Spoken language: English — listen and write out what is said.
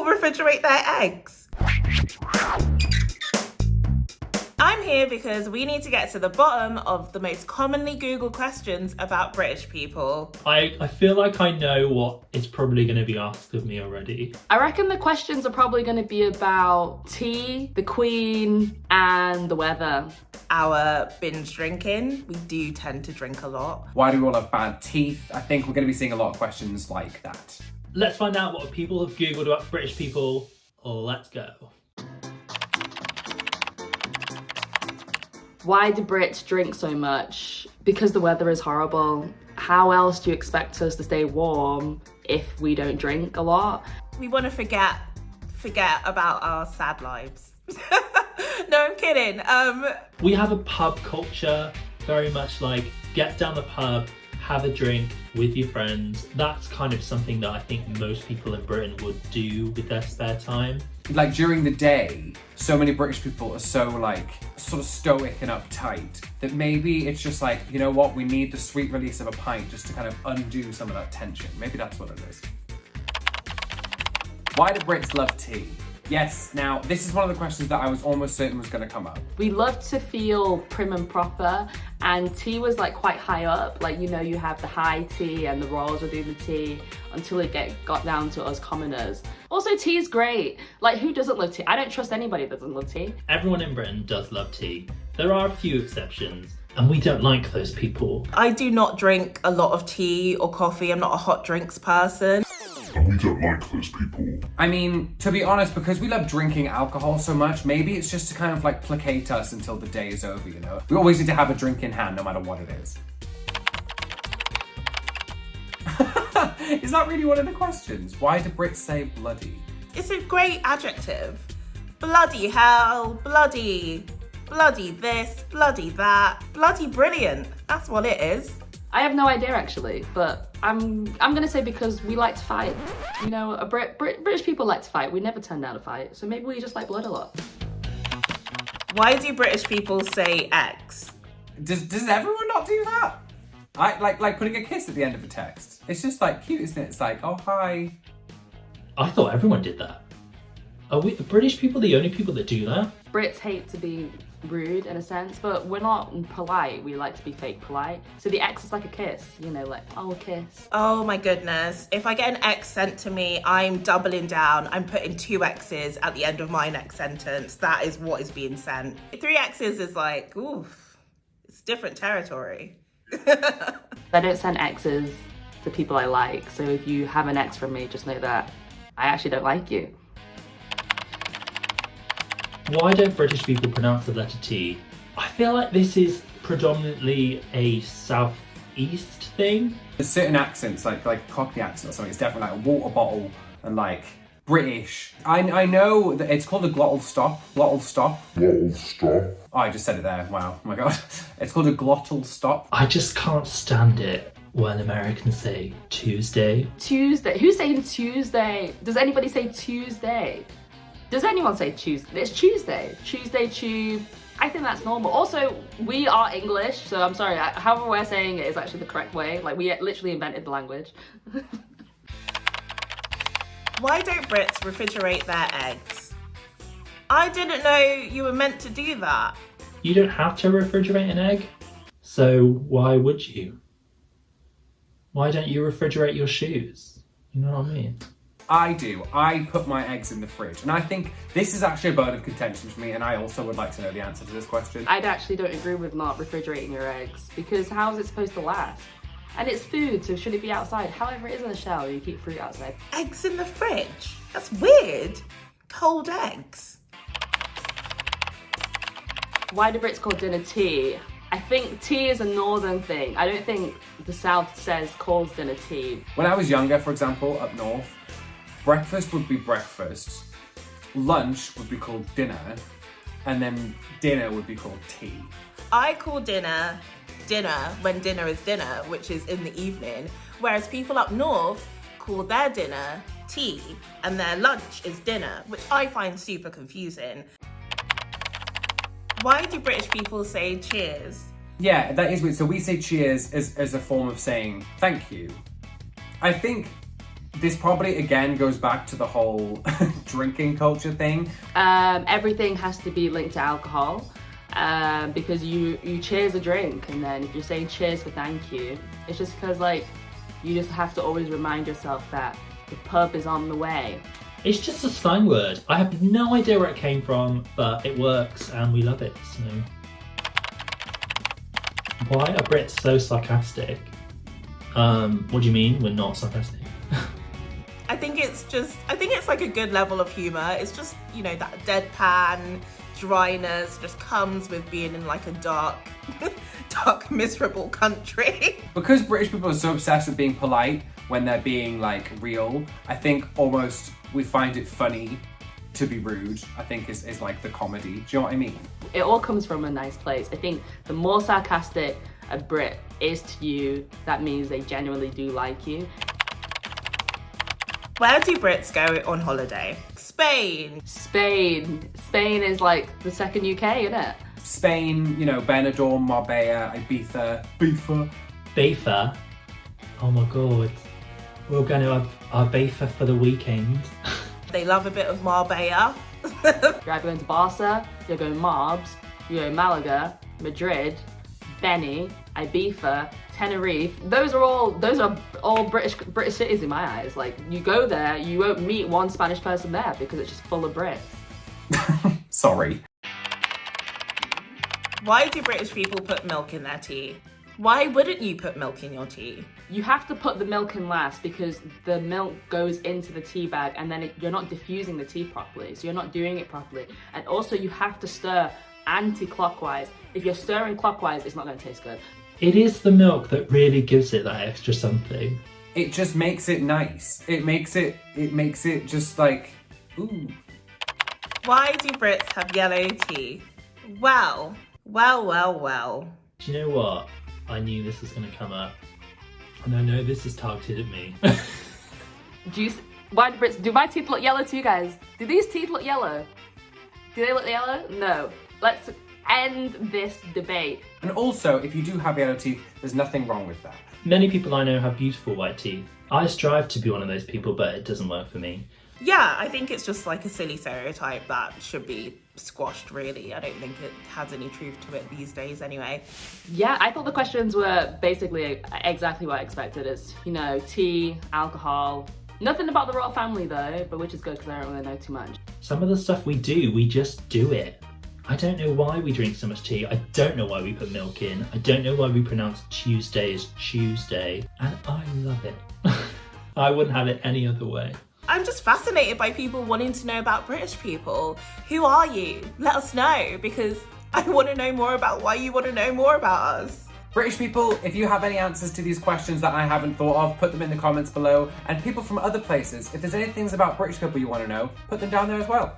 refrigerate their eggs? I'm here because we need to get to the bottom of the most commonly Googled questions about British people. I feel like I know what is probably going to be asked of me already. I reckon the questions are probably going to be about tea, the Queen, and the weather. Our binge drinking, we do tend to drink a lot. Why do we all have bad teeth? I think we're going to be seeing a lot of questions like that. Let's find out what people have Googled about British people. Let's go. Why do Brits drink so much? Because the weather is horrible. How else do you expect us to stay warm if we don't drink a lot? We want to forget about our sad lives. No, I'm kidding. We have a pub culture, very much like get down the pub, have a drink with your friends. That's kind of something that I think most people in Britain would do with their spare time. Like during the day, so many British people are so like sort of stoic and uptight that maybe it's just like, you know what, we need the sweet release of a pint just to kind of undo some of that tension. Maybe that's what it is. Why do Brits love tea? Yes, now this is one of the questions that I was almost certain was going to come up. We love to feel prim and proper, and tea was like quite high up. Like, you know, you have the high tea and the royals would do the tea until it got down to us commoners. Also, tea is great. Like, who doesn't love tea? I don't trust anybody that doesn't love tea. Everyone in Britain does love tea. There are a few exceptions, and we don't like those people. I do not drink a lot of tea or coffee. I'm not a hot drinks person. And we don't like those people. I mean, to be honest, because we love drinking alcohol so much, maybe it's just to kind of like placate us until the day is over, you know? We always need to have a drink in hand, no matter what it is. Is that really one of the questions? Why do Brits say bloody? It's a great adjective. Bloody hell, bloody this, bloody that, bloody brilliant. That's what it is. I have no idea actually, but I'm gonna say because we like to fight. You know, British people like to fight. We never turn down a fight, so maybe we just like blood a lot. Why do British people say X? Does everyone not do that? I like putting a kiss at the end of a text. It's just like cute, isn't it? It's like, oh hi. I thought everyone did that. Are we, the British people, the only people that do that? Brits hate to be rude in a sense, but we're not polite. We like to be fake polite. So the X is like a kiss, you know, like, oh, a kiss. Oh my goodness. If I get an X sent to me, I'm doubling down. I'm putting 2 X's at the end of my next sentence. That is what is being sent. 3 X's is like, oof, it's different territory. I don't send X's to people I like. So if you have an X from me, just know that I actually don't like you. Why don't British people pronounce the letter T? I feel like this is predominantly a southeast thing. There's certain accents, like a Cockney accent or something, it's definitely like a water bottle and like British. I know that it's called a glottal stop. Glottal stop. Glottal stop. Oh, I just said it there. Wow. Oh my God. It's called a glottal stop. I just can't stand it when Americans say Tuesday. Tuesday. Who's saying Tuesday? Does anybody say Tuesday? Does anyone say Tuesday? It's Tuesday. Tuesday, tube. I think that's normal. Also, we are English, so I'm sorry. However we're saying it is actually the correct way. Like, we literally invented the language. Why don't Brits refrigerate their eggs? I didn't know you were meant to do that. You don't have to refrigerate an egg, so why would you? Why don't you refrigerate your shoes? You know what I mean? I do. I put my eggs in the fridge. And I think this is actually a bone of contention for me, and I also would like to know the answer to this question. I actually don't agree with not refrigerating your eggs, because how is it supposed to last? And it's food, so should it be outside? However, it is in the shell, you keep fruit outside. Eggs in the fridge? That's weird. Cold eggs. Why do Brits call dinner tea? I think tea is a northern thing. I don't think the South calls dinner tea. When I was younger, for example, up north, breakfast would be breakfast, lunch would be called dinner, and then dinner would be called tea. I call dinner when dinner is dinner, which is in the evening, whereas people up north call their dinner tea and their lunch is dinner, which I find super confusing. Why do British people say cheers? Yeah, that is weird. So we say cheers as a form of saying thank you. I think This probably again goes back to the whole drinking culture thing. Everything has to be linked to alcohol because you cheers a drink, and then if you're saying cheers for thank you, it's just because like you just have to always remind yourself that the pub is on the way. It's just a slang word. I have no idea where it came from, but it works and we love it. So, why are Brits so sarcastic? What do you mean we're not sarcastic? I think it's like a good level of humor. It's just, you know, that deadpan dryness just comes with being in like a dark, miserable country. Because British people are so obsessed with being polite when they're being like real, I think almost we find it funny to be rude, I think is like the comedy. Do you know what I mean? It all comes from a nice place. I think the more sarcastic a Brit is to you, that means they genuinely do like you. Where do Brits go on holiday? Spain. Spain is like the second UK, isn't it? Spain, you know, Benidorm, Marbella, Ibiza, Ibiza? Oh my god. We're going to Ibiza for the weekend. They love a bit of Marbella. You're either going to Barca, you're going Marbs, you're going Malaga, Madrid, Benny, Ibiza, Tenerife. Those are all British cities in my eyes. Like, you go there, you won't meet one Spanish person there because it's just full of Brits. Sorry. Why do British people put milk in their tea? Why wouldn't you put milk in your tea? You have to put the milk in last because the milk goes into the tea bag and then you're not diffusing the tea properly, so you're not doing it properly. And also you have to stir anti-clockwise. If you're stirring clockwise, it's not going to taste good. It is the milk that really gives it that extra something. It just makes it nice. It makes it just like, ooh. Why do Brits have yellow teeth? Well. Do you know what? I knew this was going to come up. And I know this is targeted at me. Why do Brits, do my teeth look yellow to you guys? Do these teeth look yellow? Do they look yellow? No. Let's end this debate. And also, if you do have yellow teeth, there's nothing wrong with that. Many people I know have beautiful white teeth. I strive to be one of those people, but it doesn't work for me. Yeah, I think it's just like a silly stereotype that should be squashed, really. I don't think it has any truth to it these days anyway. Yeah, I thought the questions were basically exactly what I expected. It's, you know, tea, alcohol. Nothing about the royal family though, but which is good because I don't really know too much. Some of the stuff we do, we just do it. I don't know why we drink so much tea. I don't know why we put milk in. I don't know why we pronounce Tuesday as Tuesday. And I love it. I wouldn't have it any other way. I'm just fascinated by people wanting to know about British people. Who are you? Let us know, because I want to know more about why you want to know more about us. British people, if you have any answers to these questions that I haven't thought of, put them in the comments below. And people from other places, if there's any things about British people you want to know, put them down there as well.